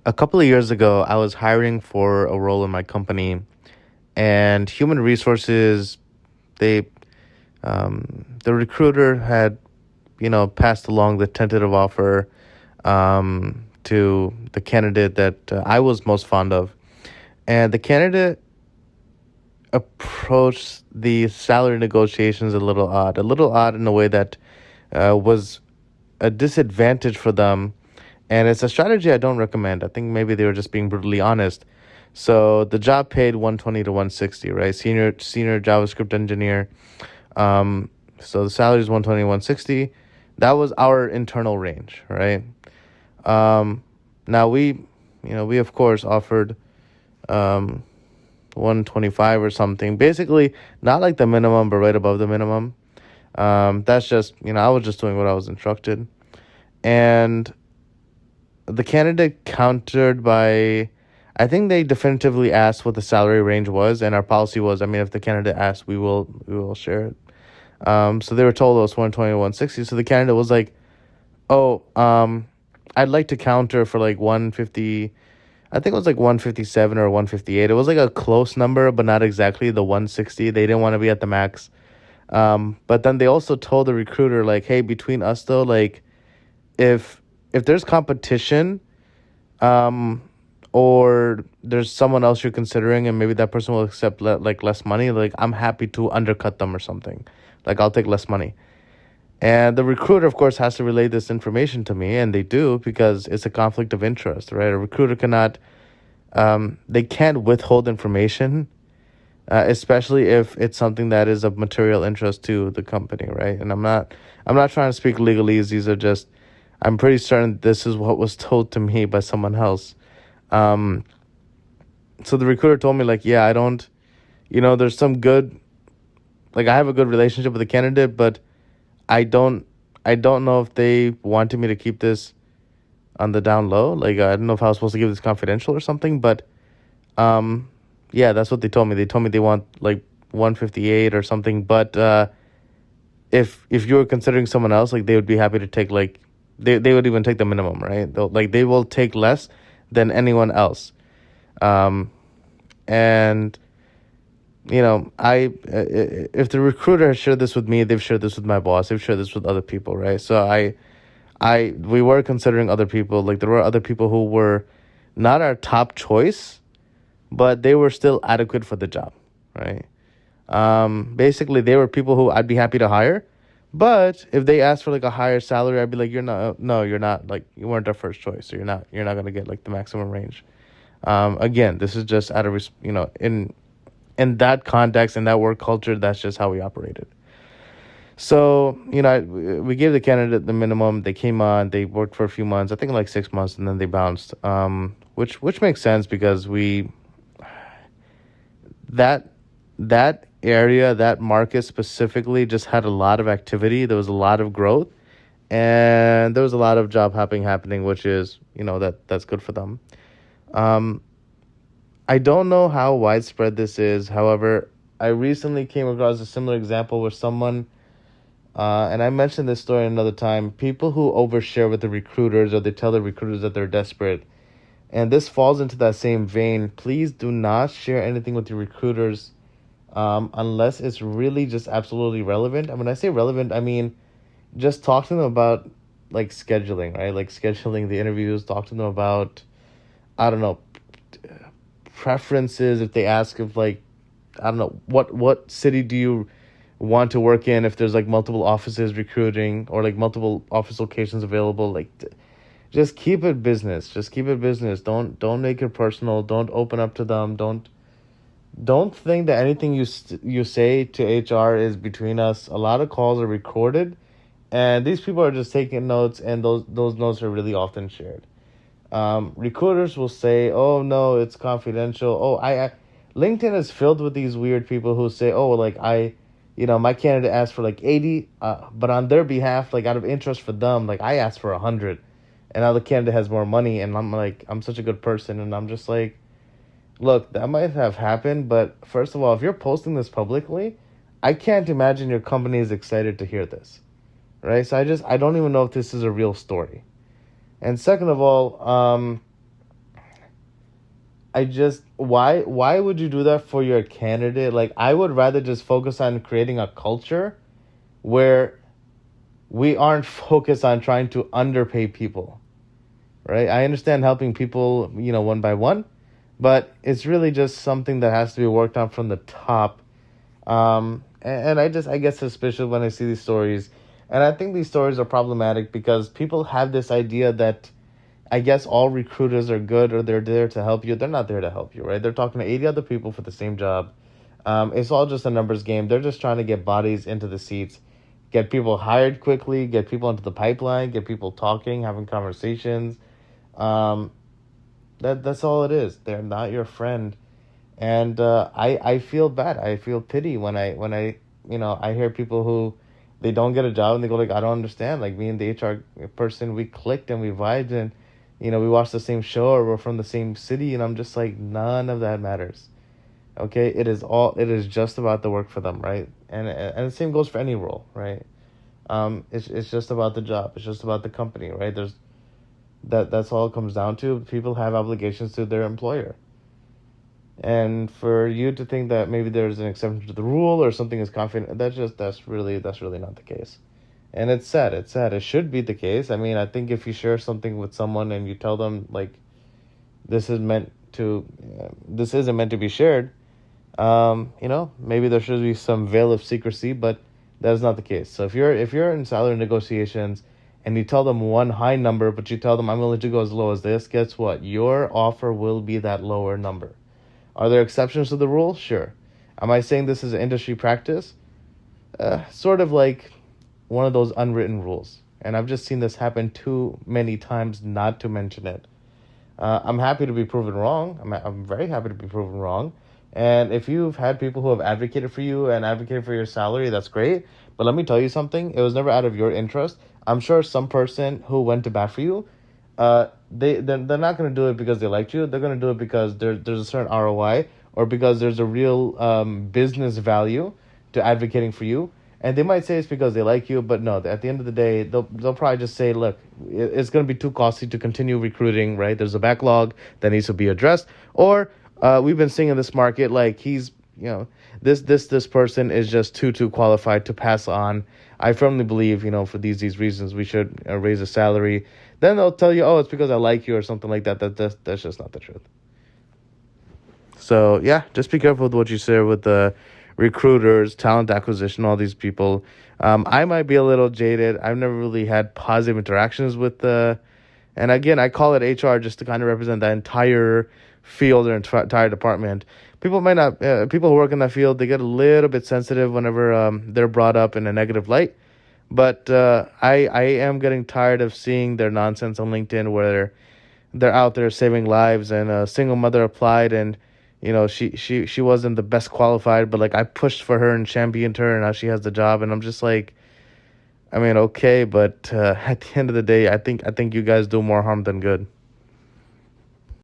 A couple of years ago, I was hiring for a role in my company, and human resources, they, the recruiter had, passed along the tentative offer to the candidate that I was most fond of. And the candidate approached the salary negotiations a little odd in a way that was a disadvantage for them. And it's a strategy I don't recommend. I think maybe they were just being brutally honest. So the job paid 120 to 160, right? Senior JavaScript engineer. So the salary is 120 to 160. That was our internal range, right? Now we of course offered 125 or something. Basically, not like the minimum, but right above the minimum. That's just, I was just doing what I was instructed. And the candidate countered by, I think they definitively asked what the salary range was, and our policy was, if the candidate asked, we will share it. So they were told it was 120 to 160. So the candidate was like, oh, I'd like to counter for like 150. I think it was like 157 or 158. It was like a close number, but not exactly the 160. They didn't want to be at the max. But then they also told the recruiter, like, hey, between us though, like, if there's competition, or there's someone else you're considering, and maybe that person will accept less money, like, I'm happy to undercut them or something. Like, I'll take less money. And the recruiter, of course, has to relay this information to me, and they do, because it's a conflict of interest, right? A recruiter cannot, they can't withhold information, especially if it's something that is of material interest to the company, right? And I'm not trying to speak legalese. These are just, I'm pretty certain this is what was told to me by someone else. So the recruiter told me, like, yeah, I don't, there's some good, like, I have a good relationship with the candidate, but I don't know if they wanted me to keep this on the down low. Like, I don't know if I was supposed to give this confidential or something, but yeah, that's what they told me. They told me they want like 158 or something, but if you were considering someone else, like, they would be happy to take, like, they would even take the minimum, right? They will take less than anyone else. And I if the recruiter has shared this with me, they've shared this with my boss, they've shared this with other people, right? So we were considering other people. Like, there were other people who were not our top choice, but they were still adequate for the job, right? Basically, they were people who I'd be happy to hire, but if they asked for like a higher salary, I'd be like, you're not, like, you weren't our first choice, so you're not gonna get like the maximum range. Again, this is just out of in that context, in that work culture, that's just how we operated. So, we gave the candidate the minimum. They came on, they worked for a few months, I think like 6 months, and then they bounced. Which makes sense, because that area, that market specifically, just had a lot of activity. There was a lot of growth, and there was a lot of job hopping happening, which is, that's good for them. I don't know how widespread this is. However, I recently came across a similar example where someone, and I mentioned this story another time, people who overshare with the recruiters, or they tell the recruiters that they're desperate. And this falls into that same vein. Please do not share anything with your recruiters unless it's really just absolutely relevant. And when I say relevant, I mean just talk to them about, like, scheduling, right? Like, scheduling the interviews. Talk to them about, I don't know, preferences. If they ask if, like, I don't know, what city do you want to work in, if there's like multiple offices recruiting, or like multiple office locations available, like, just keep it business. Don't make it personal. Don't open up to them. Don't think that anything you say to HR is between us. A lot of calls are recorded, and these people are just taking notes, and those notes are really often shared. Recruiters will say, oh no, it's confidential. Oh, I LinkedIn is filled with these weird people who say, oh, like, my candidate asked for like 80, but on their behalf, like, out of interest for them, like, I asked for 100, and now the candidate has more money, and I'm like, I'm such a good person, and I'm just like, look, that might have happened, but first of all, if you're posting this publicly, I can't imagine your company is excited to hear this, right? So I don't even know if this is a real story. And second of all, I just why would you do that for your candidate? Like, I would rather just focus on creating a culture where we aren't focused on trying to underpay people, right? I understand helping people, one by one, but it's really just something that has to be worked on from the top. And I get suspicious when I see these stories. And I think these stories are problematic because people have this idea that I guess all recruiters are good or they're there to help you. They're not there to help you, right? They're talking to 80 other people for the same job. It's all just a numbers game. They're just trying to get bodies into the seats, get people hired quickly, get people into the pipeline, get people talking, having conversations. That's all it is. They're not your friend. And I feel bad. I feel pity when I hear people who they don't get a job and they go like, I don't understand. Like, me and the HR person, we clicked and we vibed and we watched the same show or we're from the same city, and I'm just like, none of that matters. Okay, it is just about the work for them, right? And the same goes for any role, right? It's just about the job. It's just about the company, right? That's all it comes down to. People have obligations to their employer. And for you to think that maybe there's an exception to the rule or something is confident, that's really not the case. And it's sad. It's sad. It should be the case. I mean, I think if you share something with someone and you tell them like this isn't meant to be shared, maybe there should be some veil of secrecy, but that is not the case. So if you're in salary negotiations and you tell them one high number, but you tell them I'm willing to go as low as this, guess what? Your offer will be that lower number. Are there exceptions to the rule? Sure. Am I saying this is an industry practice? Sort of like one of those unwritten rules. And I've just seen this happen too many times not to mention it. I'm happy to be proven wrong. I'm very happy to be proven wrong. And if you've had people who have advocated for you and advocated for your salary, that's great. But let me tell you something. It was never out of your interest. I'm sure some person who went to bat for you, they're not going to do it because they liked you. They're going to do it because there's a certain ROI or because there's a real business value to advocating for you. And they might say it's because they like you, but no, at the end of the day, they'll probably just say, look, it's going to be too costly to continue recruiting, right? There's a backlog that needs to be addressed. Or we've been seeing in this market, like he's, this person is just too qualified to pass on. I firmly believe, for these reasons, we should raise the salary. Then they'll tell you, oh, it's because I like you or something like that. That's just not the truth. So, yeah, just be careful with what you say with the recruiters, talent acquisition, all these people. I might be a little jaded. I've never really had positive interactions with and again, I call it HR just to kind of represent that entire field or entire department. People might not, people who work in that field, they get a little bit sensitive whenever they're brought up in a negative light. But I am getting tired of seeing their nonsense on LinkedIn where they're out there saving lives, and a single mother applied and she wasn't the best qualified, but like I pushed for her and championed her and now she has the job. And I'm just like, I mean, okay, but at the end of the day, I think you guys do more harm than good.